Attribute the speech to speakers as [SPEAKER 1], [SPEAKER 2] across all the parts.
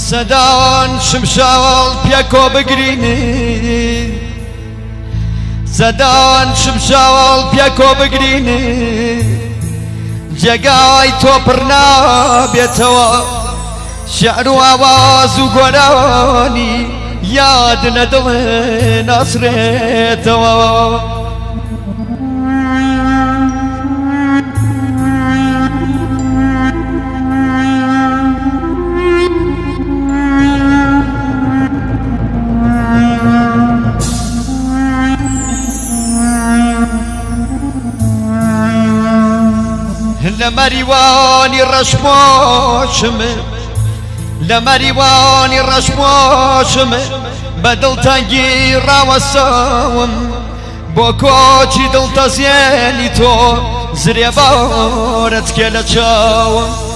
[SPEAKER 1] سەداوان شمشاوڵ پیاکۆ بگرینی سەداوان شمشاوڵ پیاکۆ بگرینی جێگای تۆ پڕ نابێتەوە شێعر و ئاواز و گۆرانی یاد لە دڵێ ناسرێتەوە لمریوانی رشماشم لمریوانی رشماشم بدل تنگی راوساوم با کوچی دل تزیانی تو زری بارت کل چاوم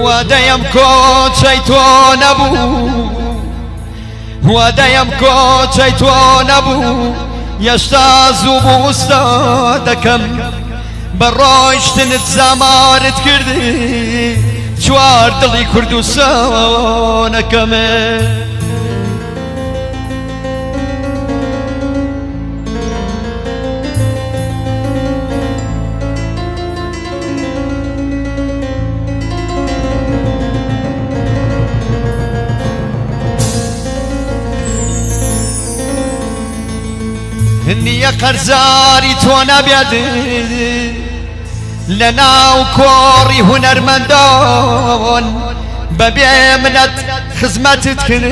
[SPEAKER 1] ودایم کوچی تو نبو ودایم کوچی تو نبو یشتا زوب استادکم برایشتنت زمارت کردی چوار دلی کردوسانکمه نیە قەرزاری تۆ نەبێت لەناو کۆڕی هونەرمەندان بەبێ منەت خزمەتت کرد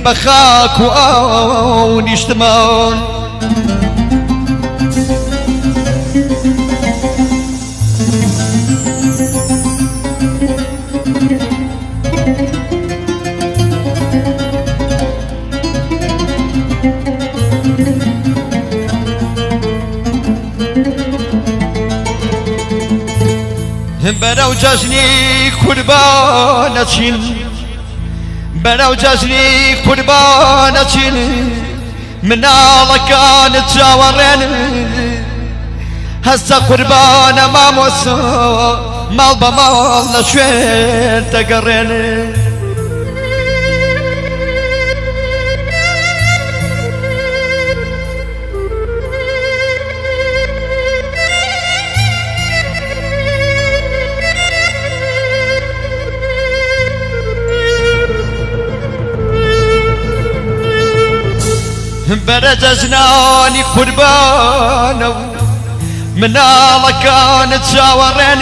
[SPEAKER 1] بە خاک و ئاو نیشتمان بەرەو جەژنی قوربانەچین بەرەو جەژنی قوربانەچین مناڵەکانت چاوەڕێن هەستە قوربانە مامۆسا ماڵ بە ماڵ لە شوێن دەگەڕێن بەرە جەژنانی قوربانە و مناڵەکانت چاوەڕێن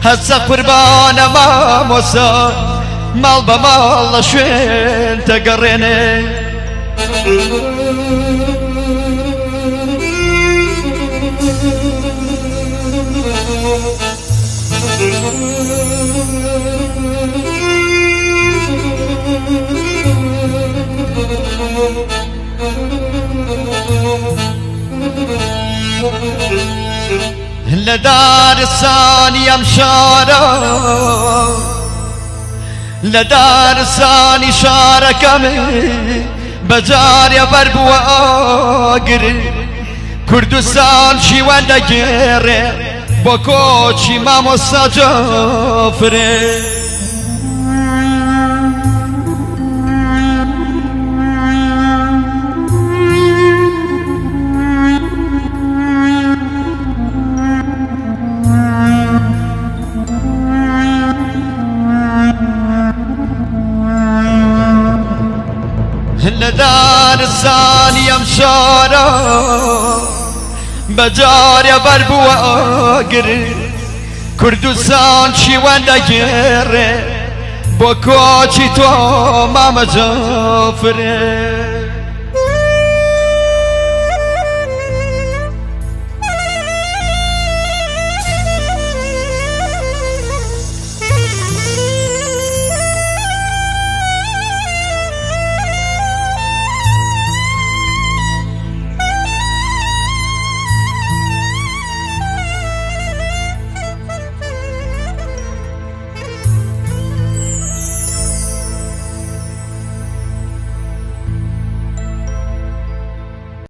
[SPEAKER 1] هەستە قوربانە مامۆسا ماڵ بە ماڵ لە شوێن دەگەڕێنێ لدارستانی ام شارا لدارستانی شارا کمی بجاری بربو آگر کردستان شیوان دگیره با کوچی ماموسا جافره لدارستانی ام شارا بجاری بربو آگر کردستان شیوان دگیره بۆ کۆچی تۆ مامەجەفرێ